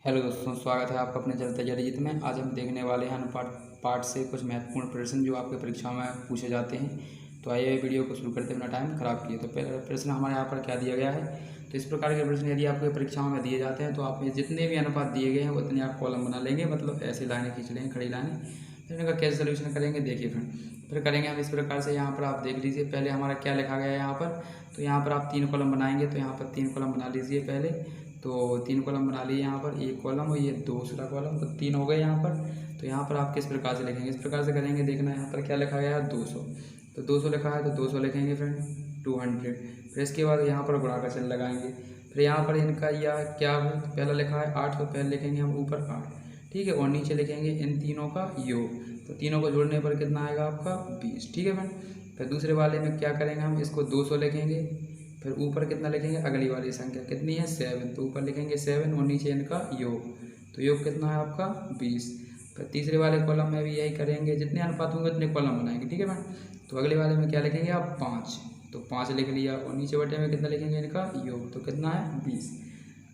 Hello दोस्तों, स्वागत है आपका अपने चैनल तैयारी जीत में। आज हम देखने वाले हैं अनुपात पार्ट से कुछ महत्वपूर्ण प्रश्न जो आपके परीक्षा में पूछे जाते हैं। तो आइए वीडियो को शुरू करते बिना टाइम खराब किए। तो पहला प्रश्न हमारे यहाँ पर क्या दिया गया है। तो इस प्रकार के प्रश्न यदि आपके परीक्षाओं में दिए जाते हैं तो आप जितने भी अनुपात दिए गए हैं उतने आप कॉलम बना लेंगे, मतलब ऐसी लाइनें खींच लेंगे, खड़ी लाइनें। फिर इनका कैसे सोल्यूशन करेंगे देखिए फिर करेंगे हम इस प्रकार से। यहाँ पर आप देख लीजिए पहले हमारा क्या लिखा गया है यहाँ पर। तो यहाँ पर आप 3 कॉलम बनाएंगे, तो यहाँ पर 3 कॉलम बना लीजिए पहले। तो 3 कॉलम बना लिए यहाँ पर, एक कॉलम और ये दूसरा कॉलम, तो 3 हो गए यहाँ पर। तो यहाँ पर आप किस प्रकार से लिखेंगे, इस प्रकार से करेंगे। देखना यहाँ पर क्या लिखा गया है 200, तो 200 लिखा है तो 200 लिखेंगे फ्रेंड 200। फिर इसके बाद यहाँ पर गुणा का चिन्ह लगाएंगे। फिर यहाँ पर इनका यह क्या है, पहला लिखा है 8, तो पहले लिखेंगे हम ऊपर 8, ठीक है, और नीचे लिखेंगे इन तीनों का योग। तो तीनों को जोड़ने पर कितना आएगा आपका 20, ठीक है फ्रेंड। फिर दूसरे वाले में क्या करेंगे हम, इसको 200 लिखेंगे। फिर ऊपर कितना लिखेंगे, अगली वाली संख्या कितनी है 7, तो ऊपर लिखेंगे 7 और नीचे इनका योग। तो योग कितना है आपका 20। फिर तीसरे वाले कॉलम में भी यही करेंगे, जितने अनुपात होंगे उतने कॉलम बनाएंगे, ठीक है मैम। तो अगले वाले में क्या लिखेंगे आप 5, तो 5 लिख लिया, और नीचे बटे में कितना लिखेंगे इनका योग, तो कितना है 20।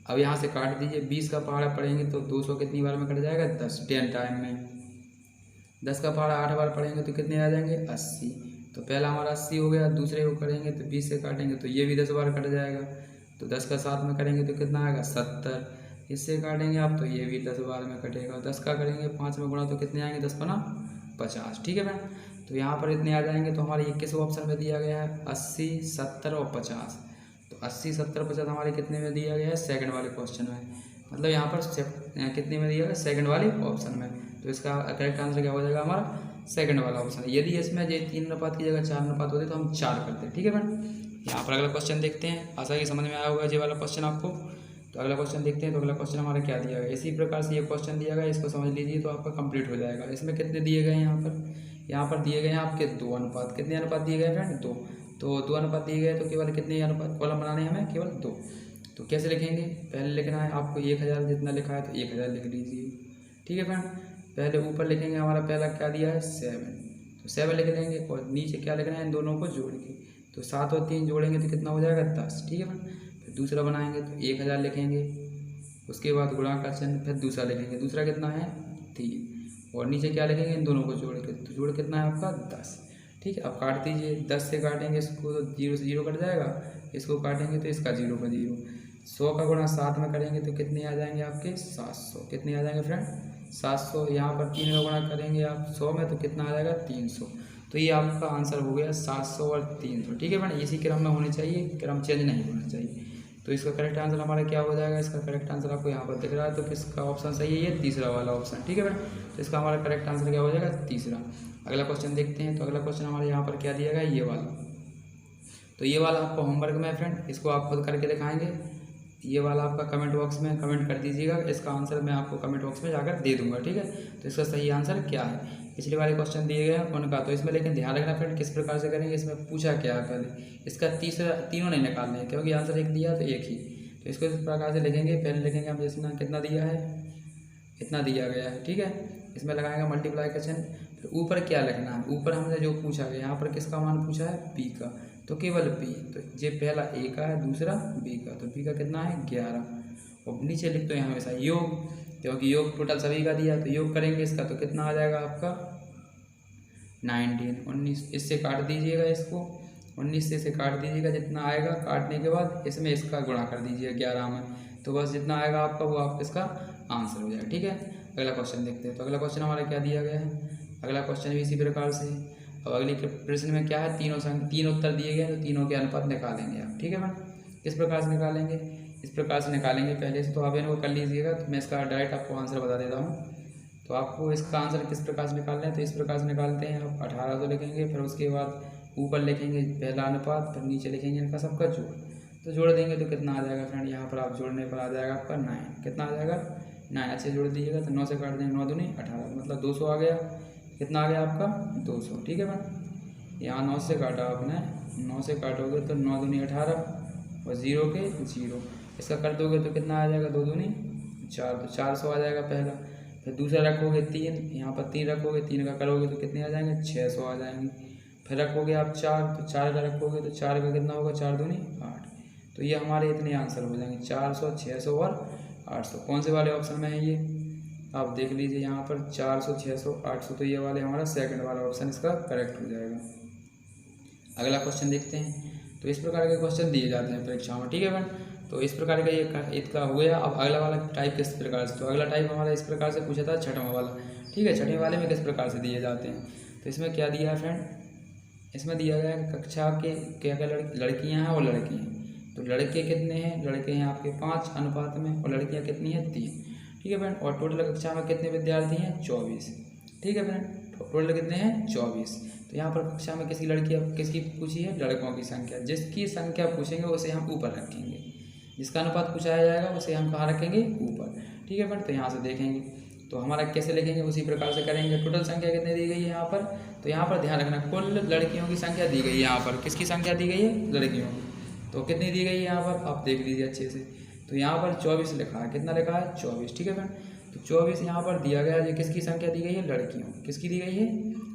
अब यहाँ से काट दीजिए, 20 का पहाड़ा पढ़ेंगे तो 200 कितनी बार में कट जाएगा 10 टाइम में। 10 का पहाड़ा 8 बार पढ़ेंगे तो कितने आ जाएंगे 80। तो पहला हमारा 80 हो गया। दूसरे को करेंगे तो 20 से काटेंगे तो ये भी 10 बार कट जाएगा। तो 10 का 7 में करेंगे तो कितना आएगा 70। इससे काटेंगे आप तो ये भी 10 बार में कटेगा। 10 का करेंगे 5 में गुणा तो कितने आएंगे 10 पना 50, ठीक है मैम। तो यहाँ पर इतने आ जाएंगे। तो हमारे 21 ऑप्शन में दिया गया है 80, 70 और 50। तो 80, 70, 50 हमारे कितने में दिया गया है, सेकंड वाले क्वेश्चन में, मतलब यहाँ पर कितने में दिया गया, सेकंड वाले ऑप्शन में। तो इसका करेक्ट आंसर क्या हो जाएगा हमारा सेकंड वाला ऑप्शन। यदि इसमें ये 3 अनुपात की जगह 4 अनुपात होते तो हम 4 करते, ठीक है फ्रेंड। यहाँ पर अगला क्वेश्चन देखते हैं, आशा ही समझ में आया होगा ये वाला क्वेश्चन आपको। तो अगला क्वेश्चन देखते हैं। तो अगला क्वेश्चन हमारा क्या दिया गया, इसी प्रकार से ये क्वेश्चन दिया गया, इसको समझ लीजिए तो आपका कंप्लीट हो जाएगा। इसमें कितने दिए गए हैं यहाँ पर दिए गए हैं आपके 2 अनुपात। कितने अनुपात दिए गए फ्रेंड 2। तो 2 अनुपात दिए गए तो केवल कितने अनुपात कॉलम बनाने हैं हमें, केवल 2। तो कैसे लिखेंगे, पहले लिखना है आपको 1000 जितना लिखा है तो 1000 लिख लीजिए, ठीक है फ्रेंड। पहले ऊपर लिखेंगे, हमारा पहला क्या दिया है 7, तो 7 लिख लेंगे, और नीचे क्या लिखना है इन दोनों को जोड़ के। तो 7 और 3 जोड़ेंगे तो कितना हो जाएगा 10, ठीक है फ्रेंड। फिर दूसरा बनाएंगे तो 1000 लिखेंगे, उसके बाद गुणा का चिन्ह, फिर दूसरा लिखेंगे, दूसरा कितना है 3, और नीचे क्या लिखेंगे इन दोनों को जोड़ के। तो जोड़ कितना है आपका 10, ठीक है। अब काट दीजिए, 10 से काटेंगे इसको तो 0 से 0 कट जाएगा, इसको काटेंगे तो इसका 0 का 0। 100 का गुणा 7 में करेंगे तो कितने आ जाएंगे आपके 700। कितने आ जाएंगे फ्रेंड 700। यहाँ पर 3 का गुणा करेंगे आप 100 में तो कितना आ जाएगा 300। तो ये आपका आंसर हो गया 700 और 300, ठीक है फ्रेंड। इसी क्रम में होने चाहिए, क्रम चेंज नहीं होना चाहिए। तो इसका करेक्ट आंसर हमारा क्या हो जाएगा, इसका करेक्ट आंसर आपको यहाँ पर दिख रहा है। तो किसका ऑप्शन सही है, ये तीसरा वाला ऑप्शन, ठीक है फ्रेंड। तो इसका हमारा करेक्ट आंसर क्या हो जाएगा तीसरा। अगला क्वेश्चन देखते हैं। तो अगला क्वेश्चन हमारे यहाँ पर क्या दिया गया, ये वाला। तो ये वाला आपको होमवर्क में फ्रेंड, इसको आप खुद करके दिखाएंगे। ये वाला आपका कमेंट बॉक्स में कमेंट कर दीजिएगा, इसका आंसर मैं आपको कमेंट बॉक्स में जाकर दे दूंगा, ठीक है। तो इसका सही आंसर क्या है, पिछले वाले क्वेश्चन दिए गए हैं उनका। तो इसमें लेकिन ध्यान रखना फ्रेंड किस प्रकार से करेंगे, इसमें पूछा क्या है पहले, इसका तीनों नहीं निकालने हैं, क्योंकि आंसर एक दिया तो एक ही। तो इसको इस प्रकार से लिखेंगे, पहले लिखेंगे हम जैसे कितना दिया है, इतना दिया गया है, ठीक है। इसमें लगाएंगे मल्टीप्लाई का चिन्ह। फिर ऊपर क्या लिखना है, ऊपर हमने जो पूछा है यहाँ पर किसका मान पूछा है पी का, तो केवल पी। तो ये पहला ए का है, दूसरा बी का, तो पी का कितना है 11। और नीचे लिखते हैं हमेशा योग, क्योंकि योग टोटल सभी का दिया, तो योग करेंगे इसका तो कितना आ जाएगा आपका 19। इससे काट दीजिएगा, इसको 19 से इसे काट दीजिएगा, जितना आएगा काटने के बाद इसमें इसका गुणा कर दीजिए 11 में, तो बस जितना आएगा आपका वो आप इसका आंसर हो जाएगा, ठीक है। अगला क्वेश्चन देखते हैं। तो अगला क्वेश्चन हमारा क्या दिया गया है, अगला क्वेश्चन भी इसी प्रकार से। अब अगली प्रश्न में क्या है, तीन उत्तर दिए गए, तो तीनों के अनुपात निकालेंगे आप, ठीक है मैम। किस प्रकार से निकालेंगे, इस प्रकार से निकालेंगे पहले से, तो आप इनको कर लीजिएगा। तो मैं इसका डायरेक्ट आपको आंसर बता देता हूँ। तो आपको इसका आंसर किस प्रकार से निकालना है, तो इस प्रकार से निकालते हैं आप 18 तो लिखेंगे, फिर उसके बाद ऊपर लिखेंगे पहला अनुपात, फिर नीचे लिखेंगे इनका सबका जोड़। तो जोड़ देंगे तो कितना आ जाएगा फ्रेंड, यहाँ पर आप जोड़ने पर आ जाएगा आपका 9। कितना आ जाएगा 9, अच्छे जोड़ दीजिएगा। तो 9 से काट देंगे, 9 दूनी 18, मतलब 200 आ गया। कितना आ गया आपका 200, ठीक है मैम। यहाँ 9 से काटा आपने, 9 से काटोगे तो 9 दूनी 18 और 0 के 0, इसका कर दोगे तो कितना आ जाएगा 2 दूनी 4, तो 400 आ जाएगा पहला। फिर दूसरा रखोगे 3, यहाँ पर 3 रखोगे, 3 का करोगे तो कितने आ जाएंगे 600 आ जाएंगे। फिर रखोगे आप 4, तो 4 का रखोगे तो 4 का कितना होगा 4 दूनी 8। तो ये हमारे इतने आंसर हो जाएंगे 400, 600 और 800। कौन से वाले ऑप्शन में है ये, आप देख लीजिए यहाँ पर 400, 600, 800, तो ये वाले हमारा सेकंड वाला ऑप्शन इसका करेक्ट हो जाएगा। अगला क्वेश्चन देखते हैं। तो इस प्रकार के क्वेश्चन दिए जाते हैं परीक्षाओं में, ठीक है फ्रेंड। तो इस प्रकार का ये इसका हो गया। अब अगला वाला टाइप किस प्रकार से, तो अगला टाइप हमारा इस प्रकार से पूछा था छठवां वाला, ठीक है। छठवें वाले में किस प्रकार से दिए जाते हैं, तो इसमें क्या दिया है फ्रेंड, इसमें दिया गया है कक्षा के क्या क्या लड़कियाँ हैं और लड़के हैं। तो लड़के कितने हैं, लड़के हैं आपके 5 अनुपात में और लड़कियाँ कितनी हैं 3, ठीक है फ्रेंड। और टोटल कक्षा में कितने विद्यार्थी हैं 24, ठीक है फ्रेंड। टोटल कितने हैं 24। तो यहाँ पर कक्षा में किसकी पूछी है, लड़कों की संख्या। जिसकी संख्या पूछेंगे उसे हम ऊपर रखेंगे, जिसका अनुपात पूछाया जाएगा उसे हम कहाँ रखेंगे, ऊपर, ठीक है फ्रेंड। तो यहाँ से देखेंगे तो हमारा कैसे लिखेंगे उसी प्रकार से करेंगे। टोटल संख्या कितनी दी गई है यहाँ पर, तो यहाँ पर ध्यान रखना कुल लड़कियों की संख्या दी गई है। यहाँ पर किसकी संख्या दी गई है, लड़कियों की। तो कितनी दी गई है यहाँ पर, आप देख लीजिए अच्छे से। तो यहाँ पर 24 लिखा है, कितना लिखा है 24, ठीक है फ्रेंड। तो 24 यहाँ पर दिया गया है, किसकी संख्या दी गई है, लड़कियों, किसकी दी गई है,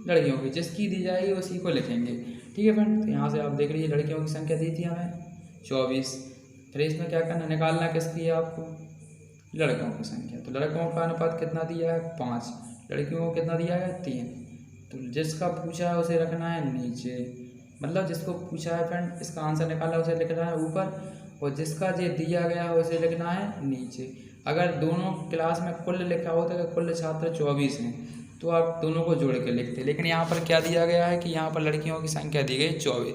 लड़कियों की। जिसकी दी जाएगी उसी को लिखेंगे, ठीक है फ्रेंड। तो यहाँ से आप देख लीजिए लड़कियों की संख्या दी थी हमें 24। फिर इसमें क्या करना, निकालना किसकी है आपको, लड़कों की संख्या। तो लड़कों का अनुपात कितना दिया है 5, लड़कियों को कितना दिया है 3। तो जिसका पूछा है उसे रखना है नीचे, मतलब जिसको पूछा है फ्रेंड इसका आंसर निकालना उसे लिखना है ऊपर, और जिसका जो दिया गया है उसे लिखना है नीचे। अगर दोनों क्लास में कुल लिखा होता है कुल छात्र 24 हैं तो आप दोनों को जोड़ के लिखते, लेकिन यहाँ पर क्या दिया गया है कि यहाँ पर लड़कियों की संख्या दी गई 24,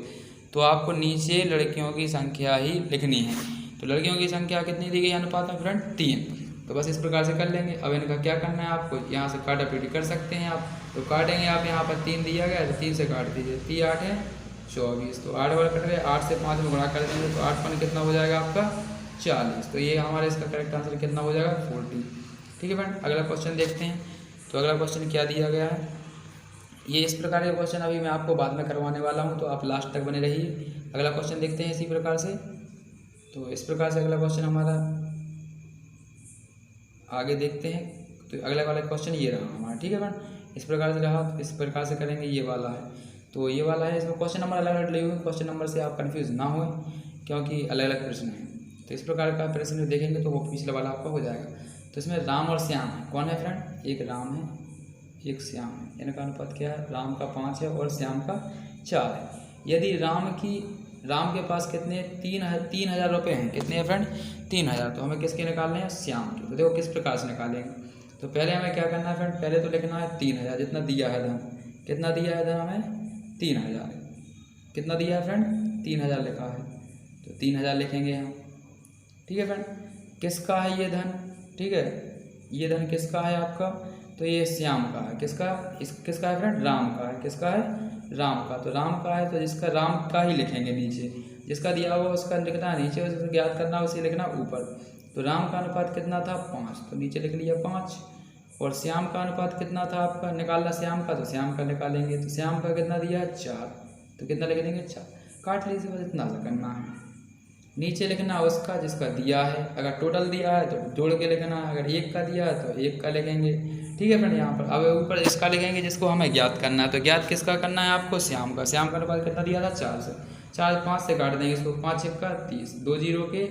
तो आपको नीचे लड़कियों की संख्या ही लिखनी है। तो लड़कियों की संख्या कितनी दी गई अनुपात में फ्रेंड 3। तो बस इस प्रकार से कर लेंगे। अब इनका क्या करना है आपको, यहाँ से काटा पीटी कर सकते हैं आप। तो काटेंगे आप, यहाँ पर 3 दिया गया तो 3 से काट दीजिए, 3 8 है 24। तो 8 बार कट गए, 8 से 5 में गुणा कर देंगे तो 8 पन कितना हो जाएगा आपका 40। तो ये हमारे इसका करेक्ट आंसर कितना हो जाएगा 40, ठीक है फ्रेंड। अगला क्वेश्चन देखते हैं। तो अगला क्वेश्चन क्या दिया गया है, ये इस प्रकार के क्वेश्चन अभी मैं आपको बाद में करवाने वाला हूँ, तो आप लास्ट तक बने रहिए। अगला क्वेश्चन देखते हैं इसी प्रकार से। तो इस प्रकार से अगला क्वेश्चन हमारा आगे देखते हैं। तो अगला वाला क्वेश्चन ये रहा हमारा, ठीक है फ्रेंड। इस प्रकार से रहा, तो इस प्रकार से करेंगे। ये वाला है, तो ये वाला है, इसमें क्वेश्चन नंबर अलग अलग लिए हुए, क्वेश्चन नंबर से आप कंफ्यूज ना हो क्योंकि अलग अलग प्रश्न हैं। तो इस प्रकार का प्रश्न देखेंगे तो वो पिछले वाला आपका हो जाएगा। तो इसमें राम और श्याम है, कौन है फ्रेंड, एक राम है एक श्याम है। इनका अनुपात क्या है, राम का 5 है और श्याम का 4 है। यदि राम के पास कितने 3,000 रुपये हैं, कितने हैं फ्रेंड 3,000, तो हमें किसके निकालने हैं, श्याम के। तो देखो किस प्रकार से निकालेंगे। तो पहले हमें क्या करना है फ्रेंड, पहले तो लिखना है 3,000 जितना दिया है धन, कितना दिया है धन हमें 3,000, कितना दिया है फ्रेंड 3,000 लिखा है, तो 3,000 लिखेंगे हम, ठीक है फ्रेंड। किसका है ये धन, ठीक है, ये धन किसका है आपका, तो ये श्याम का है। किसका है फ्रेंड, राम का है। किसका है, राम का। तो राम का है तो जिसका राम का ही लिखेंगे नीचे, जिसका दिया हुआ उसका लिखना है नीचे, उसे ज्ञात करना उसे लिखना ऊपर। तो राम का अनुपात कितना था 5, तो नीचे लिख लिया 5। और श्याम का अनुपात कितना था आपका, निकालना श्याम का, तो श्याम का निकालेंगे। तो श्याम का कितना दिया है 4, तो कितना लिख देंगे 4, काट लीजिए, बस इतना सा करना है। नीचे लिखना उसका जिसका दिया है, अगर टोटल दिया है तो जोड़ के लिखना है, अगर 1 का दिया है तो 1 का लिखेंगे, ठीक है फ्रेंड। यहाँ पर अब ऊपर इसका लिखेंगे जिसको हमें ज्ञात करना है। तो ज्ञात किसका करना है आपको, श्याम का। श्याम का अनुपात कितना दिया था 4 से, 4 5 से काट देंगे इसको, 5 1 का 30, 2 0 के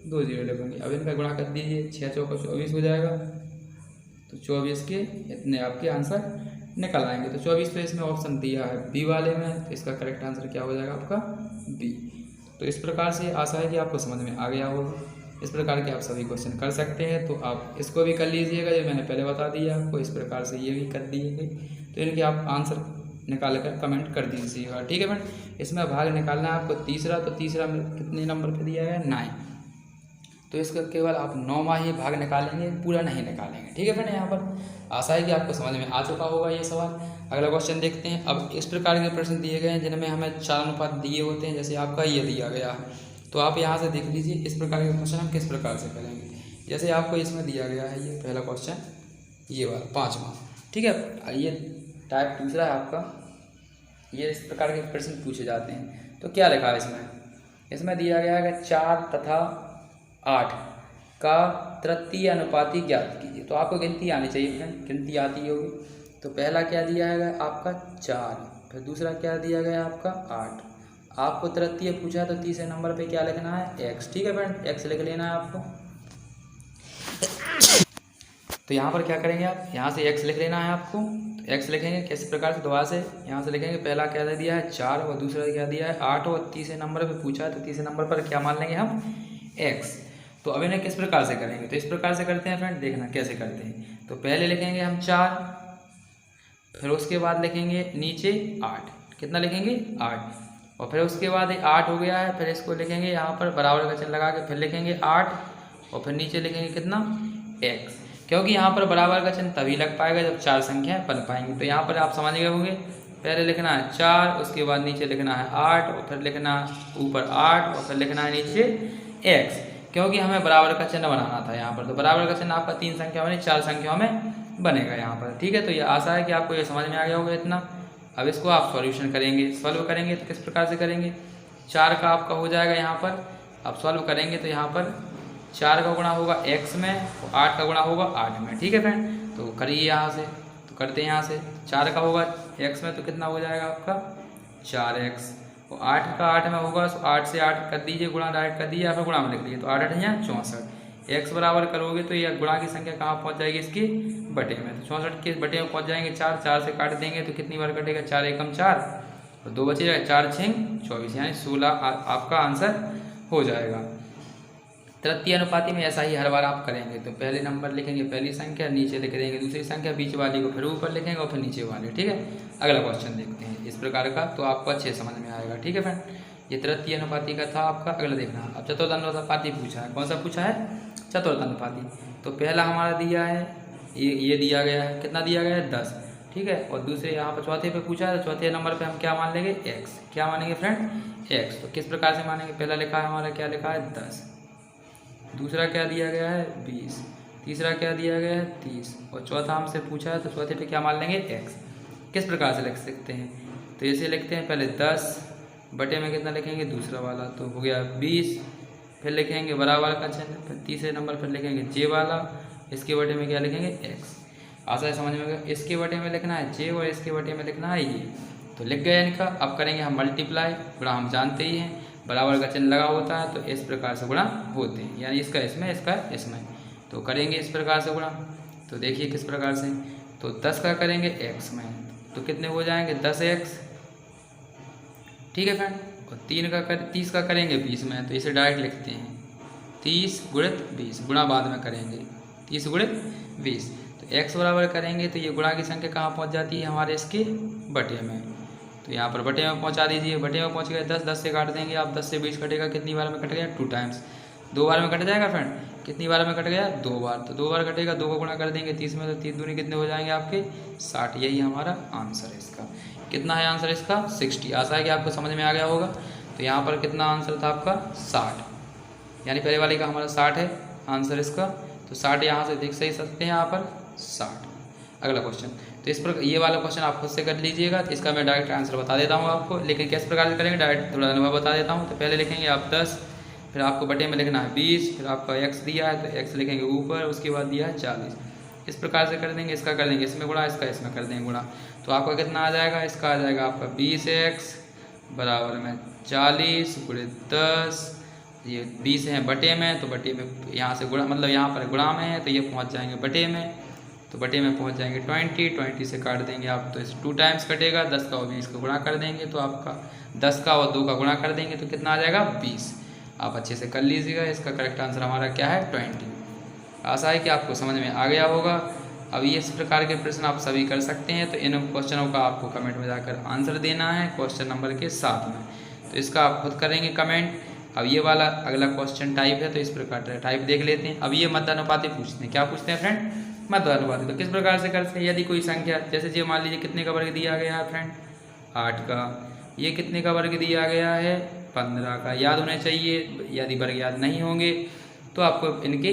2 0 लिखेंगे। अब इनका गुणा कर दीजिए, 6 चौका 24 हो जाएगा। तो 24 के इतने आपके आंसर निकल आएंगे। तो 24 तो इसमें ऑप्शन दिया है बी वाले में, तो इसका करेक्ट आंसर क्या हो जाएगा आपका बी। तो इस प्रकार से आशा है कि आपको समझ में आ गया होगा। इस प्रकार के आप सभी क्वेश्चन कर सकते हैं। तो आप इसको भी कर लीजिएगा, जो मैंने पहले बता दिया आपको, इस प्रकार से ये भी कर दिए। तो इनके आप आंसर निकाल कर कमेंट कर दीजिएगा, ठीक है फ्रेंड। इसमें भाग निकालना है आपको तीसरा, तो तीसरा में कितने नंबर पे दिया है 9, तो इसका केवल आप 9वां ही भाग निकालेंगे, पूरा नहीं निकालेंगे, ठीक है फ्रेंड। यहाँ पर आशा है कि आपको समझ में आ चुका होगा ये सवाल। अगला क्वेश्चन देखते हैं। अब इस प्रकार के प्रश्न दिए गए हैं जिनमें हमें 4 अनुपात दिए होते हैं, जैसे आपका ये दिया गया है। तो आप यहाँ से देख लीजिए इस प्रकार के क्वेश्चन हम किस प्रकार से करेंगे। जैसे आपको इसमें दिया गया है ये पहला क्वेश्चन, ये वाला 5वां, ठीक है। ये टाइप दूसरा है आपका, ये इस प्रकार के प्रश्न पूछे जाते हैं। तो क्या लिखा है इसमें दिया गया है 4 तथा 8 का तृतीय अनुपाती ज्ञात कीजिए। तो आपको गिनती आनी चाहिए फ्रेंड, गिनती आती होगी। तो पहला क्या दिया है आपका 4, फिर दूसरा क्या दिया गया आपका 8। आपको तृतीय पूछा तो तीसरे नंबर पे क्या लिखना है x, ठीक है फ्रेंड, x लिख लेना है आपको। तो यहाँ पर क्या करेंगे आप, यहाँ से x लिख लेना है आपको। तो x लिखेंगे किस प्रकार से, दोबारा से यहाँ से लिखेंगे। पहला क्या दिया है 4 और दूसरा क्या दिया है 8 और तीसरे नंबर पे पूछा है, तो तीसरे नंबर पर क्या मान लेंगे हम x। तो अब इन्हें किस प्रकार से करेंगे, तो इस प्रकार से करते हैं फ्रेंड, देखना कैसे करते हैं। तो पहले लिखेंगे हम 4, फिर उसके बाद लिखेंगे नीचे 8, कितना लिखेंगे 8, और फिर उसके बाद 8 हो गया है, फिर इसको लिखेंगे यहाँ पर बराबर का चिन्ह लगा के, फिर लिखेंगे 8 और फिर नीचे लिखेंगे कितना x, क्योंकि यहाँ पर बराबर का चिन्ह तभी लग पाएगा जब 4 संख्या बन पाएंगी। तो यहाँ पर आप समझ गए होंगे, पहले लिखना है 4, उसके बाद नीचे लिखना है 8 और फिर लिखना ऊपर 8 और फिर लिखना है नीचे x, क्योंकि हमें बराबर का चिन्ह बनाना था यहाँ पर। तो बराबर का चिन्ह आपका 3 संख्या में 4 संख्याओं में बनेगा यहाँ पर, ठीक है। तो ये आशा है कि आपको ये समझ में आ गया होगा इतना। अब इसको आप सॉल्यूशन करेंगे, सॉल्व करेंगे तो किस प्रकार से करेंगे, 4 का आपका हो जाएगा यहाँ पर, अब सॉल्व करेंगे तो यहाँ पर 4 का गुणा होगा x में और 8 का गुणा होगा 8 में, ठीक है फ्रेंड। तो करिए यहाँ से, तो करते हैं यहाँ से, 4 का होगा x में तो कितना हो जाएगा आपका 4x, और 8 का 8 में होगा तो 8 से 8 कर दीजिए, गुणा डायरेक्ट कर दीजिए या फिर गुणा में लिख लीजिए। तो 8 8 या 64, x बराबर करोगे तो ये गुणा की संख्या कहाँ पहुँच जाएगी इसकी बटे में, तो 64 के बटे में पहुँच जाएंगे। 4 से काट देंगे तो कितनी बार कटेगा, 4 एकम 4 और 2 बचेगा, 4 6 24, यानी 16 आपका आंसर हो जाएगा। तृतीय अनुपाती में ऐसा ही हर बार आप करेंगे। तो पहले नंबर लिखेंगे पहली संख्या, नीचे लिख देंगे दूसरी संख्या, बीच वाली को फिर ऊपर लिखेंगे और फिर नीचे वाली, ठीक है। अगला क्वेश्चन देखते हैं इस प्रकार का, तो आपको अच्छे समझ में आएगा, ठीक है फ्रेंड। ये तृतीय अनुपाती का था आपका। अगला देखना, अब चतुर्थ अनुपाती पूछा है, कौन सा पूछा है चतुर्थ अनुपाती। तो पहला हमारा दिया है ये दिया गया है, कितना दिया गया है 10, ठीक है। और दूसरे यहाँ पर चौथे पे पूछा है, तो चौथे नंबर पे हम क्या मान लेंगे x, क्या मानेंगे फ्रेंड x। तो किस प्रकार से मानेंगे, पहला लिखा है हमारा क्या लिखा है 10, दूसरा क्या दिया गया है 20, तीसरा क्या दिया गया है 30 और चौथा हमसे पूछा है, तो चौथे पे क्या मान लेंगे x। किस प्रकार से लिख सकते हैं, तो ऐसे लिखते हैं, पहले 10 बटे में कितना लिखेंगे दूसरा वाला, तो हो गया 20, फिर लिखेंगे बराबर का चिन्ह, फिर तीसरे नंबर पर लिखेंगे j वाला, इसके बटे में क्या लिखेंगे x। आशा है समझ में गया, इसके बटे में लिखना है j और इसके बटे में लिखना है ये, तो लिख गया इनका। अब करेंगे हम मल्टीप्लाई, गुणा हम जानते ही हैं, बराबर का चिन्ह लगा होता है तो इस प्रकार से गुणा होते हैं, यानी इसका इसमें इसका इसमें, तो करेंगे इस प्रकार से गुणा। तो देखिए किस प्रकार से, तो 10 का करेंगे x में, तो कितने हो जाएंगे 10x, ठीक है फ्रेंड। और 30 का करेंगे 20 में, तो इसे डायरेक्ट लिखते हैं 30 गुणित 20, गुणा बाद में करेंगे 30 गुणित 20। तो x बराबर करेंगे तो ये गुणा की संख्या कहाँ पहुँच जाती है हमारे इसके बटे में, तो यहाँ पर बटे में पहुँचा दीजिए। बटे में पहुँच गए 10 से काट देंगे आप, 10 से 20 कटेगा, कितनी बार में कट गया 2 टाइम्स, 2 बार में कट जाएगा फ्रेंड, कितनी बार में कट गया 2 बार, तो 2 बार कटेगा, 2 को गुणा कर देंगे 30 में, तो 30 दूनी कितने हो जाएंगे आपके 60। यही हमारा आंसर है इसका। कितना है आंसर इसका 60। आशा है कि आपको समझ में आ गया होगा। तो यहाँ पर कितना आंसर था आपका 60, यानी पहले वाले का हमारा 60 है आंसर इसका। तो 60 यहाँ से देख सही सकते हैं यहाँ पर 60। अगला क्वेश्चन, तो इस पर ये वाला क्वेश्चन आप खुद से कर लीजिएगा, तो इसका मैं डायरेक्ट आंसर बता देता हूँ आपको, लेकिन किस प्रकार से करेंगे डायरेक्ट थोड़ा मैं बता देता हूँ। तो पहले लिखेंगे आप 10, फिर आपको बटे में लिखना है 20, फिर आपका x दिया है तो x लिखेंगे ऊपर, उसके बाद दिया है 40। इस प्रकार से कर देंगे, इसका कर देंगे इसमें गुणा, इसका इसमें कर देंगे गुणा, तो आपका कितना आ जाएगा, इसका आ जाएगा आपका 20x बराबर में 40 गुणित 10। ये 20 है बटे में, तो बटे में यहाँ से गुणा, मतलब यहाँ पर गुणा में है तो ये पहुँच जाएंगे बटे में, तो बटे में पहुँच जाएंगे 20 से काट देंगे आप, तो इस 2 टाइम्स कटेगा, 10 का और 20 का गुणा कर देंगे, तो आपका 10 का और 2 का गुणा कर देंगे तो कितना आ जाएगा 20। आप अच्छे से कर लीजिएगा, इसका करेक्ट आंसर हमारा क्या है 20। आशा है कि आपको समझ में आ गया होगा। अब ये इस प्रकार के प्रश्न आप सभी कर सकते हैं, तो इन क्वेश्चनों का आपको कमेंट में जाकर आंसर देना है क्वेश्चन नंबर के साथ में, तो इसका आप खुद करेंगे कमेंट। अब ये वाला अगला क्वेश्चन टाइप है, तो इस प्रकार टाइप देख लेते हैं। अब ये मध्यानुपाती पूछते हैं, क्या पूछते हैं फ्रेंड मध्यानुपाती। तो किस प्रकार से करते हैं, यदि कोई संख्या जैसे ये मान लीजिए कितने का वर्ग दिया गया है फ्रेंड 8 का, ये कितने का वर्ग दिया गया है 15 का, याद होने चाहिए। यदि वर्ग याद नहीं होंगे तो आपको इनके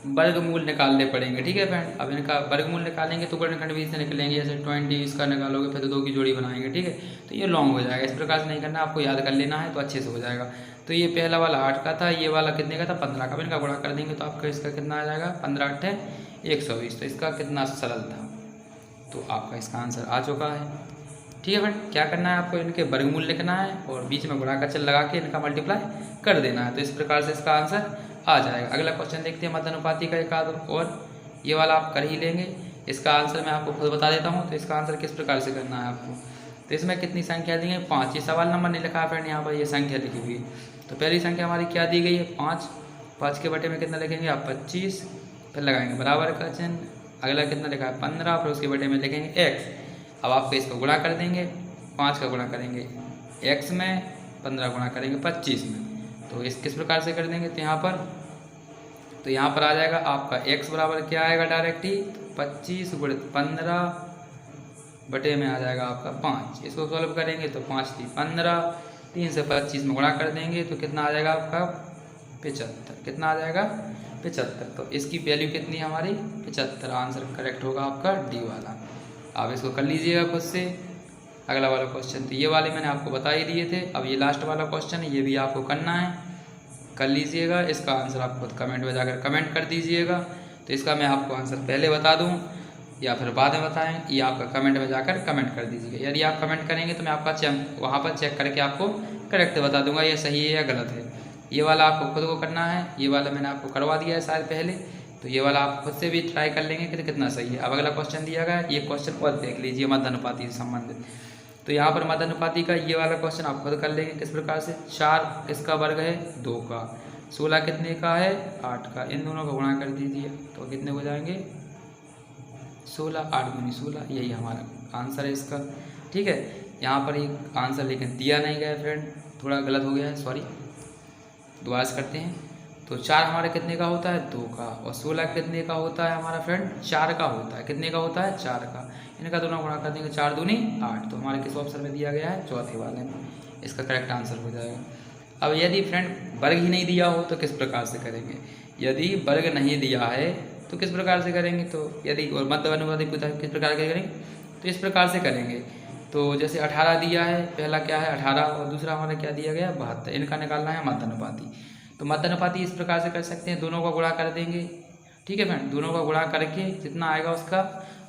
वर्गमूल निकालने पड़ेंगे, ठीक है फ्रेंड। अब इनका वर्गमूल निकालेंगे तो गुणनखंड भी से निकलेंगे, जैसे 20 इसका निकालोगे फिर तो 2 की जोड़ी बनाएंगे, ठीक है। तो ये लॉन्ग हो जाएगा, इस प्रकार से नहीं करना, आपको याद कर लेना है तो अच्छे से हो जाएगा। तो ये पहला वाला 8 का था, ये वाला कितने का था 15 का, इनका गुणा कर देंगे तो आपका इसका कितना आ जाएगा 15 8 120। तो इसका कितना सरल था, तो आपका इसका आंसर आ चुका है, ठीक है फ्रेंड। क्या करना है आपको, इनके वर्गमूल लिखना है और बीच में गुणा का चिन्ह लगा के इनका मल्टीप्लाई कर देना है, तो इस प्रकार से इसका आंसर आ जाएगा। अगला क्वेश्चन देखते हैं मध्यानुपाती का एक आध, और ये वाला आप कर ही लेंगे। इसका आंसर मैं आपको खुद बता देता हूँ। तो इसका आंसर किस प्रकार से करना है आपको, तो इसमें कितनी संख्या दी है 5। ये सवाल नंबर नहीं लिखा है फ्रेंड, यहाँ पर ये संख्या लिखी हुई है। तो पहली संख्या हमारी क्या दी गई है 5। 5 के बटे में कितना लिखेंगे आप 25, फिर लगाएंगे बराबर का चिन्ह। अगला कितना लिखा है 15, फिर उसके बटे में लिखेंगे x। अब आपको इसको गुणा कर देंगे, 5 का गुणा करेंगे x में, 15 गुणा करेंगे 25 में। तो इस किस प्रकार से कर देंगे, तो यहाँ पर आ जाएगा आपका x बराबर क्या आएगा डायरेक्ट ही 25 गुणित 15 बटे में आ जाएगा आपका 5। इसको सॉल्व करेंगे तो 5 3 15, 3 से 25 में गुणा कर देंगे तो कितना आ जाएगा आपका 75। कितना आ जाएगा 75। तो इसकी वैल्यू कितनी है हमारी 75। आंसर करेक्ट होगा आपका डी वाला। आप इसको कर लीजिएगा खुद से। अगला वाला क्वेश्चन, तो ये वाले मैंने आपको बता ही दिए थे। अब ये लास्ट वाला क्वेश्चन है, ये भी आपको करना है, कर लीजिएगा। इसका आंसर आप खुद कमेंट में जाकर कमेंट कर दीजिएगा। तो इसका मैं आपको आंसर पहले बता दूं या फिर बाद में बताएं, ये आपका कमेंट में जाकर कमेंट कर दीजिएगा। यदि आप कमेंट करेंगे तो मैं आपका वहाँ पर चेक करके आपको करेक्ट बता दूंगा ये सही है या गलत है। ये वाला आपको खुद को करना है, ये वाला मैंने आपको करवा दिया है शायद पहले। तो ये वाला आप खुद से भी ट्राई कर लेंगे कि कितना सही है। अब अगला क्वेश्चन दिया गया, ये क्वेश्चन और देख लीजिए मध्यानुपाती से संबंधित। तो यहाँ पर मध्यानुपाती का ये वाला क्वेश्चन आप खुद कर लेंगे किस प्रकार से। 4 किसका वर्ग है 2 का, 16 कितने का है 8 का, इन दोनों का गुणा कर दीजिए तो कितने हो जाएंगे 16, 8 दूनी 16, यही हमारा आंसर है इसका। ठीक है, यहाँ पर ये आंसर लेकिन दिया नहीं गया फ्रेंड, थोड़ा गलत हो गया है, सॉरी, दोबारा से करते हैं। तो 4 हमारे कितने का होता है 2 का, और 16 कितने का होता है हमारा फ्रेंड 4 का होता है। कितने का होता है 4 का, इनका दोनों गुणा कर देंगे 4 दूनी 8। तो हमारे किस ऑप्शन में दिया गया है चौथे वाले में, इसका करेक्ट आंसर हो जाएगा। अब यदि फ्रेंड वर्ग ही नहीं दिया हो तो किस प्रकार से करेंगे। यदि वर्ग नहीं दिया है तो किस प्रकार से करेंगे, तो यदि और मध्यानुपाती पूछा किस प्रकार से करेंगे तो इस प्रकार से करेंगे। तो जैसे 18 दिया है, पहला क्या है 18 और दूसरा हमारा क्या दिया गया 72, इनका निकालना है मध्यानुपाती। तो मध्यानुपाती इस प्रकार से कर सकते हैं, दोनों का गुणा कर देंगे। ठीक है फ्रेंड, दोनों का गुणा करके जितना आएगा उसका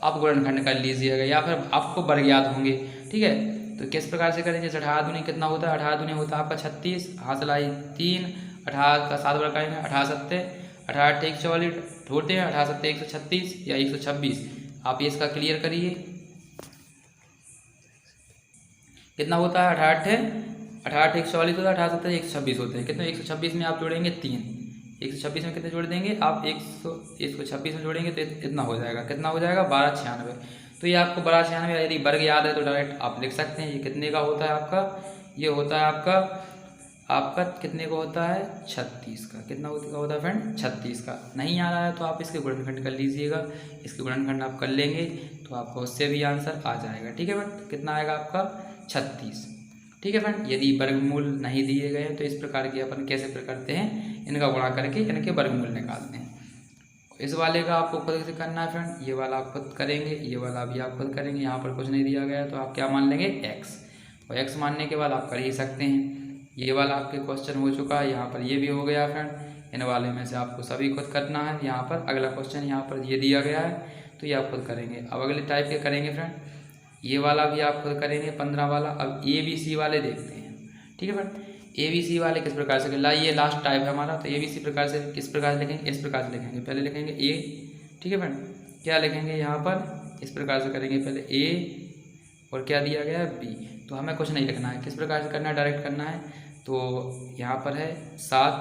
आप गुणनखंड कर लीजिएगा, या फिर आपको वर्ग याद होंगे। ठीक है, तो किस प्रकार से करेंगे, जैसे 18 दूनी कितना होता है, 18 दूनी होता है आपका 36, हाथ लाई 3, 18 का 7 वर्ग करेंगे 18 7 18 8 44 होते हैं, 18 7 136 या 126। आप ये इसका क्लियर करिए कितना होता है 18 8 144 होता है, 18 7 126 होते हैं। कितने 126 में आप जोड़ेंगे 3, 126 में कितने जोड़ देंगे आप 126 में जोड़ेंगे तो इतना हो जाएगा, कितना हो जाएगा 1296। तो ये आपको 1296 यदि वर्ग याद है तो डायरेक्ट आप लिख सकते हैं। ये कितने का होता है आपका, ये होता है आपका कितने का होता है 36 का। कितना का होता है फ्रेंड 36 का। नहीं आ रहा है तो आप इसके गुणनखंड कर लीजिएगा, इसके गुणनखंड आप कर लेंगे तो आपको उससे भी आंसर आ जाएगा। ठीक है फ्रेंड, कितना आएगा आपका 36। ठीक है फ्रेंड, यदि वर्गमूल नहीं दिए गए हैं तो इस प्रकार की अपन कैसे करते हैं, इनका गुणा करके इनके वर्गमूल निकालते हैं। इस वाले का आपको खुद से करना है फ्रेंड, ये वाला आप खुद करेंगे, ये वाला भी आप खुद करेंगे। यहाँ पर कुछ नहीं दिया गया तो आप क्या मान लेंगे x, और x मानने के बाद आप कर ही सकते हैं। ये वाला आपके क्वेश्चन हो चुका है, यहाँ पर ये भी हो गया फ्रेंड। इन वाले में से आपको सभी खुद करना है। यहाँ पर अगला क्वेश्चन यहाँ पर ये दिया गया है तो ये आप खुद करेंगे। अब अगले टाइप के करेंगे फ्रेंड, ये वाला भी आप खुद करेंगे 15 वाला। अब ABC वाले देखते हैं। ठीक है फ्रेंड, ABC वाले किस प्रकार से ये लास्ट टाइप है हमारा। तो ABC प्रकार से किस प्रकार से लिखेंगे, इस प्रकार से लिखेंगे। पहले लिखेंगे A, ठीक है फ्रेंड, क्या लिखेंगे यहाँ पर इस प्रकार से करेंगे, पहले A और क्या दिया गया है B। तो हमें कुछ नहीं लिखना है, किस प्रकार से करना है डायरेक्ट करना है। तो यहाँ पर है 7,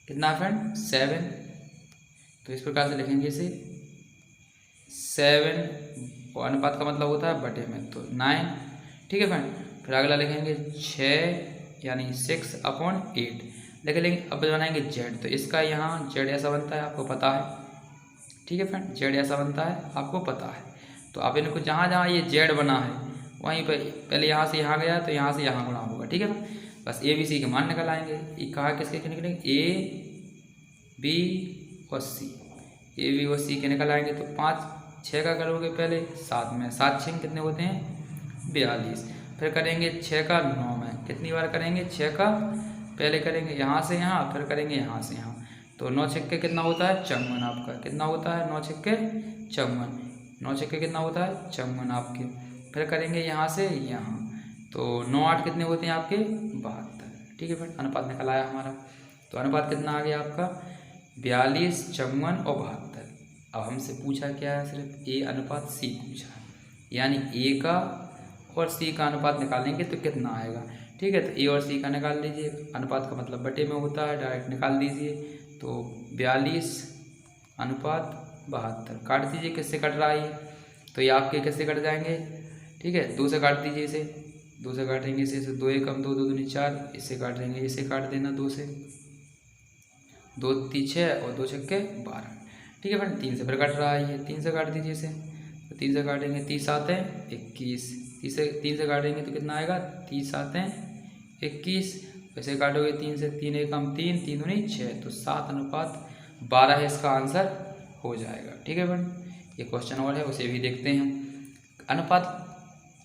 कितना फ्रेंड 7, तो इस प्रकार से लिखेंगे इसे 7, और अनुपात का मतलब होता है बटे में, तो 9। ठीक है फ्रेंड, फिर अगला लिखेंगे 6 यानी 6/8 लिख लेंगे। अब बनाएंगे Z, तो इसका यहाँ Z ऐसा बनता है आपको पता है। ठीक है फ्रेंड, Z ऐसा बनता है आपको पता है। तो आप इनको जहाँ जहाँ ये Z बना है वहीं पर पहले यहाँ से यहाँ गया तो यहाँ से यहाँ गुणा होगा। ठीक है ना, बस ABC के मान निकल आएंगे। ये कहा किसके निकलेंगे A, B और C, A, B और C के निकल आएंगे। तो 5 6 का करोगे पहले 7 में, 7 6 कितने होते हैं 42। फिर करेंगे 6 का 9 में, कितनी बार करेंगे 6 का, पहले करेंगे यहाँ से यहाँ, फिर करेंगे यहाँ से यहाँ। तो 9 6 कितना होता है 54 आपका, कितना होता है 9 6 54, 9 6 कितना होता है 54 आपके। फिर करेंगे यहाँ से यहाँ, तो 9 8 कितने होते हैं आपके 72। ठीक है फ्रेंड, अनुपात निकल आया हमारा। तो अनुपात कितना आ गया आपका 42, 54 और 72। अब हमसे पूछा क्या है, सिर्फ ए अनुपात सी पूछा है, यानी ए का और सी का अनुपात निकालेंगे तो कितना आएगा। ठीक है, तो ए और सी का निकाल लीजिए, अनुपात का मतलब बटे में होता है, डायरेक्ट निकाल दीजिए। तो 42 अनुपात 72 काट दीजिए, किससे कट रहा है ये, तो ये आपके किससे कट जाएंगे। ठीक है, 2 से काट दीजिए, इसे 2 से काटेंगे, इसे 2 एकम 2, 2 दूनी 4, इससे काट देंगे, इसे काट देना 2 से, 2 × 6 और 2 × 6 12। ठीक है फ्रेंड, 3 से फिर कट रहा है ये, 3 से काट दीजिए इसे, तो 3 से काटेंगे, 30 7 21, 3 से काटेंगे तो कितना आएगा, 30 7 21, वैसे काटोगे 3 से, 3 एकम 3, 3 दूनी 6, तो 7 अनुपात 12 इसका आंसर हो जाएगा। ठीक है फ्रेंड, ये क्वेश्चन और है, उसे भी देखते हैं हम। अनुपात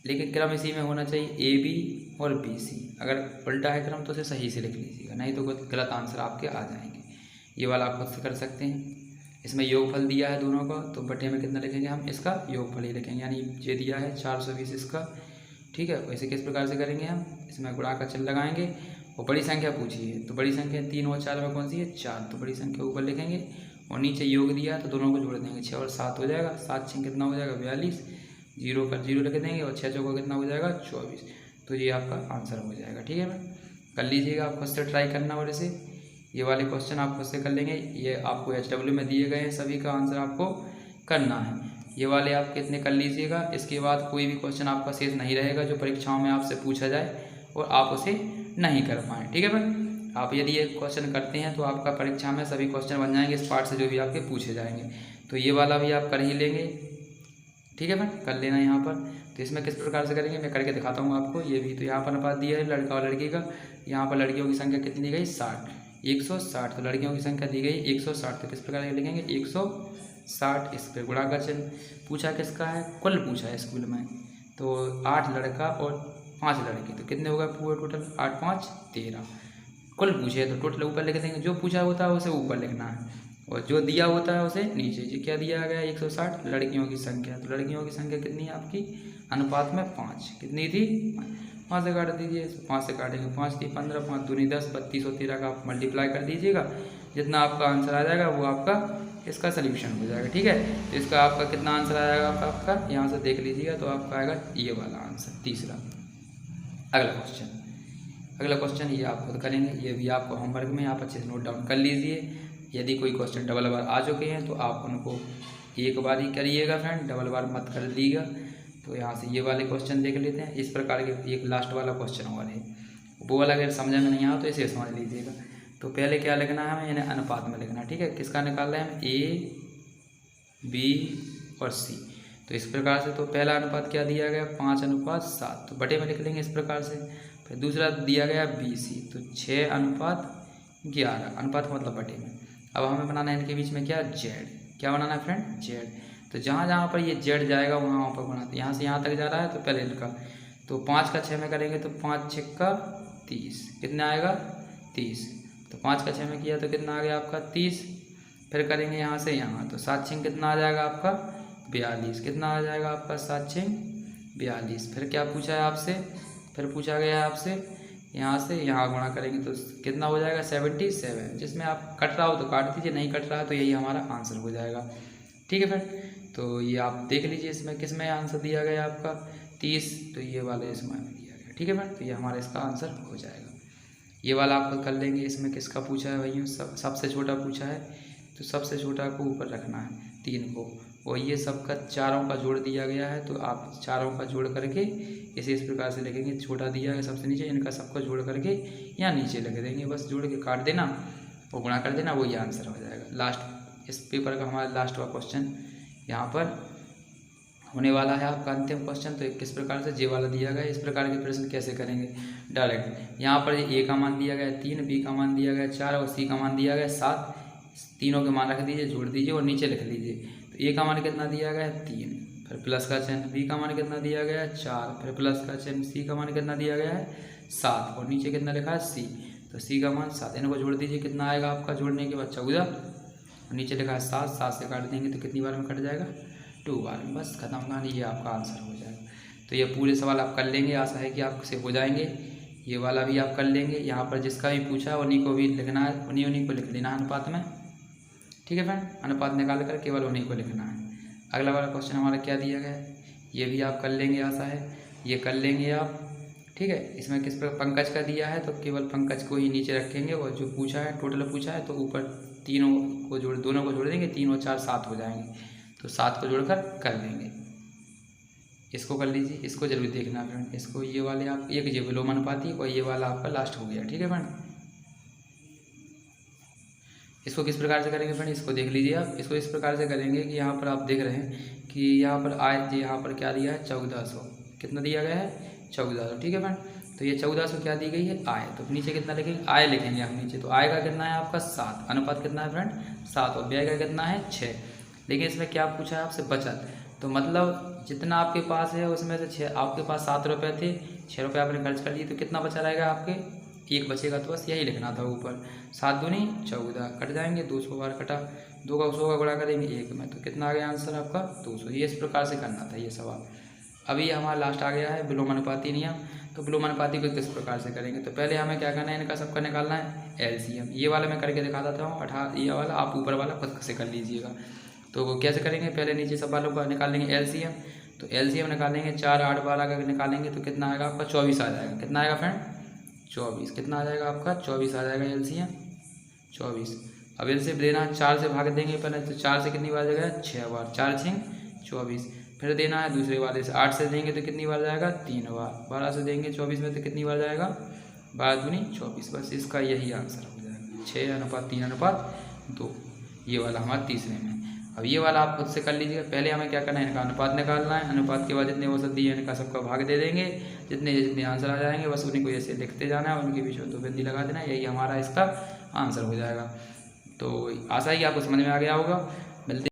लेकिन क्रम इसी में होना चाहिए, ए बी और बी सी। अगर उल्टा है क्रम तो उसे सही से लिख लीजिएगा, नहीं तो गलत आंसर आपके आ जाएंगे। ये वाला आप खुद से कर सकते हैं। इसमें योगफल दिया है दोनों का, तो बटे में कितना लिखेंगे हम, इसका योगफल ही लिखेंगे, यानी ये दिया है 420 इसका। ठीक है, वैसे किस प्रकार से करेंगे हम, इसमें गुणा का चिन्ह लगाएंगे और बड़ी संख्या पूछी है, तो बड़ी संख्या 3 और 4 में कौन सी है, 4, तो बड़ी संख्या ऊपर लिखेंगे और नीचे योग दिया है तो दोनों को जोड़ देंगे, 6 और 7 हो जाएगा, 7 6 कितना हो जाएगा 42, 0 पर 0 लिख देंगे और 6 चौका कितना हो जाएगा 24, तो ये आपका आंसर हो जाएगा। ठीक है मैम, कर लीजिएगा, आप खुद से ट्राई करना, और इसे ये वाले क्वेश्चन आप खुद से कर लेंगे। ये आपको HW में दिए गए हैं, सभी का आंसर आपको करना है। ये वाले आप कितने कर लीजिएगा, इसके बाद कोई भी क्वेश्चन आपका शेष नहीं रहेगा जो परीक्षाओं में आपसे पूछा जाए और आप उसे नहीं कर पाएँ। ठीक है मैम, आप यदि ये क्वेश्चन करते हैं तो आपका परीक्षा में सभी क्वेश्चन बन जाएंगे इस पार्ट से जो भी आपके पूछे जाएंगे, तो ये वाला भी आप कर ही लेंगे। ठीक है मैम, कर लेना यहाँ पर। तो इसमें किस प्रकार से करेंगे मैं करके दिखाता हूँ आपको। ये भी तो यहाँ पर अनुपात दिया है लड़का और लड़की का, यहाँ पर लड़कियों की संख्या कितनी दी गई 60, 160, तो लड़कियों की संख्या दी गई 160, तो किस प्रकार से लिखेंगे 160, इस पर गुणा का चिन्ह। पूछा किसका है, कुल पूछा है स्कूल में, तो 8 लड़का और 5 लड़की, तो कितने होगा पूरे टोटल 8 5 13, कुल पूछे तो टोटल ऊपर लिख देंगे, जो पूछा होता है उसे ऊपर लिखना है और जो दिया होता है उसे नीचे। जी क्या दिया गया 160 लड़कियों की संख्या, तो लड़कियों की संख्या कितनी है आपकी अनुपात में 5, कितनी थी 5 से काट दीजिए, 5 से काटेंगे 5 थी 15, 5 दूनी 10, 32 और 13 का आप मल्टीप्लाई कर दीजिएगा, जितना आपका आंसर आ जाएगा वो आपका इसका सल्यूशन हो जाएगा। ठीक है, तो इसका आपका कितना आंसर आ जाएगा आपका यहाँ से देख लीजिएगा, तो आपका आएगा ये वाला आंसर तीसरा। अगला क्वेश्चन ये आप खुद करेंगे, ये भी आपको होमवर्क में आप अच्छे से नोट डाउन कर लीजिए। यदि कोई क्वेश्चन डबल बार आ चुके हैं तो आप उनको एक बार ही करिएगा फ्रेंड, डबल बार मत कर लीजिएगा। तो यहाँ से ये वाले क्वेश्चन देख लेते हैं। इस प्रकार के एक लास्ट वाला क्वेश्चन और है, वो वाला अगर समझ में नहीं आया तो इसे समझ लीजिएगा। तो पहले क्या लिखना है हमें, इन्हें अनुपात में लिखना है। ठीक है, किसका निकाल रहे हैं हम, A, B और C। तो इस प्रकार से तो पहला अनुपात क्या दिया गया 5:7, तो बटे में लिख लेंगे इस प्रकार से। फिर दूसरा दिया गया BC, तो 6:11, अनुपात का मतलब बटे में। अब हमें बनाना है इनके बीच में क्या, Z। क्या बनाना है फ्रेंड, Z। तो जहाँ जहाँ पर ये Z जाएगा वहाँ पर बनाते, यहाँ से यहाँ तक जा रहा है तो पहले इनका, तो 5 का 6 में करेंगे तो 5 6 30, कितना आएगा 30, तो 5 का 6 में किया तो कितना आ गया आपका 30। फिर करेंगे यहाँ से यहाँ, तो 7 6 कितना आ जाएगा आपका 42, कितना आ जाएगा आपका 7 6 42। फिर क्या पूछा है आपसे, फिर पूछा गया है आपसे यहाँ से यहाँ गुणा करेंगे तो कितना हो जाएगा 77। जिसमें आप कट रहा हो तो काट दीजिए, नहीं कट रहा है तो यही हमारा आंसर हो जाएगा। ठीक है फ्रेंड, तो ये आप देख लीजिए इसमें किस में आंसर दिया गया आपका 30, तो ये वाले इसमें दिया गया। ठीक है फ्रेंड, तो ये हमारा इसका आंसर हो जाएगा। ये वाला आप कर लेंगे। इसमें किसका पूछा है भाइयों, सबसे छोटा पूछा है, तो सबसे छोटा को ऊपर रखना है 3 को, और ये सबका चारों का जोड़ दिया गया है, तो आप चारों का जोड़ करके इसे इस प्रकार से लिखेंगे। छोटा दिया है सबसे नीचे, इनका सबका जोड़ करके यहाँ नीचे लिख देंगे, बस जोड़ के काट देना और गुणा कर देना, वही आंसर हो जाएगा। लास्ट इस पेपर का हमारा लास्ट वाला क्वेश्चन यहाँ पर होने वाला है आपका अंतिम क्वेश्चन। तो किस प्रकार से जे वाला दिया गया, इस प्रकार के प्रश्न कैसे करेंगे डायरेक्ट। यहाँ पर ए का मान दिया गया 3, बी का मान दिया गया 4 और सी का मान दिया गया 7, तीनों के मान रख दीजिए, जोड़ दीजिए और नीचे लिख लीजिए। तो ए का मान कितना दिया गया 3, फिर प्लस का चिन्ह, बी का मान कितना दिया गया 4, फिर प्लस का चिन्ह, सी का मान कितना दिया गया है 7 और नीचे कितना लिखा है सी, तो सी का मान 7। इनको जोड़ दीजिए, कितना आएगा आपका जोड़ने के बाद 14 और नीचे लिखा है 7, 7 से काट देंगे तो कितनी बार में कट जाएगा 2 बार में, बस खत्म कहानी, ये आपका आंसर हो जाएगा। तो ये पूरे सवाल आप कर लेंगे, आशा है कि आपसे हो जाएंगे। ये वाला भी आप कर लेंगे। यहाँ पर जिसका भी पूछा है उन्हीं को भी लिखना है, उन्हीं को लिख देना है अनुपात में। ठीक है फ्रेंड, अनुपात निकाल कर केवल उन्हीं को लिखना है। अगला वाला क्वेश्चन हमारा क्या दिया गया है, ये भी आप कर लेंगे, आशा है ये कर लेंगे आप। ठीक है, इसमें किस पर पंकज का दिया है तो केवल पंकज को ही नीचे रखेंगे, और जो पूछा है टोटल पूछा है तो ऊपर तीनों को जोड़, दोनों को जोड़ देंगे, 3 और 4 7 हो जाएंगे, तो 7 को जोड़कर कर लेंगे। इसको कर लीजिए, इसको जरूर देखना फ्रेंड। इसको ये वाले आप एक ये विलोमानुपाती और ये वाला आपका लास्ट हो गया। ठीक है फ्रेंड, इसको किस प्रकार से करेंगे फ्रेंड, इसको देख लीजिए आप। इसको इस प्रकार से करेंगे कि यहाँ पर आप देख रहे हैं कि यहाँ पर आय, यहाँ पर क्या दिया है 1400, कितना दिया गया है 1400। ठीक है फ्रेंड, तो ये 1400 क्या दी गई है आय, तो नीचे कितना लिखेंगे आय लिखेंगे हम नीचे। तो आय का कितना है आपका 7, अनुपात कितना है फ्रेंड 7, और व्यय का कितना है 6। लेकिन इसमें क्या पूछा है आपसे बचत, तो मतलब जितना आपके पास है उसमें से 6, आपके पास 7 रुपये थे, 6 रुपये आपने खर्च कर लिए, तो कितना बचा रहेगा आपके, 1 बचेगा। तो बस यही लिखना था ऊपर, 7 दूनी 14, कट जाएंगे 200 बार कटा, 2 का 100 का गुणा करेंगे 1 में, तो कितना आ गया आंसर आपका 200। ये इस प्रकार से करना था ये सवाल। अभी हमारा लास्ट आ गया है विलोमानुपाती नियम। तो विलोमानुपाती को किस प्रकार से करेंगे, तो पहले हमें क्या करना है, इनका सबका निकालना है एलसीएम। ये वाला मैं करके दिखा देता हूँ, 18, ये वाला आप ऊपर वाला खुद से कर लीजिएगा। तो कैसे करेंगे, पहले नीचे सब वालों का निकालेंगे एलसीएम। तो एलसीएम निकालेंगे 4 8 12 का निकालेंगे तो कितना आएगा आपका 24 आ जाएगा। कितना आएगा फ्रेंड 24, कितना आ जाएगा आपका 24 आ जाएगा एलसीएम 24। अब एलसीएम देना 4 से भाग देंगे पहले, तो 4 से कितनी बार जाएगा 6 बार, 4 6 24। फिर देना है दूसरे वाले से, 8 से देंगे तो कितनी बार जाएगा 3 बार, 12 से देंगे 24 में तो कितनी बार जाएगा 12 दूनी 24। बस इसका यही आंसर हो जाएगा 6:3:2, ये वाला हमारा तीसरे में। अब ये वाला आप खुद से कर लीजिएगा। पहले हमें क्या करना है, इनका अनुपात निकालना है। अनुपात के बाद जितने औसत दिए इनका सबका भाग दे देंगे, जितने आंसर आ जाएंगे बस उन्हीं को ऐसे लिखते जाना है, उनके बीच में 2 बिंदी लगा देना, यही हमारा इसका आंसर हो जाएगा। तो आशा ही आपको समझ में आ गया होगा।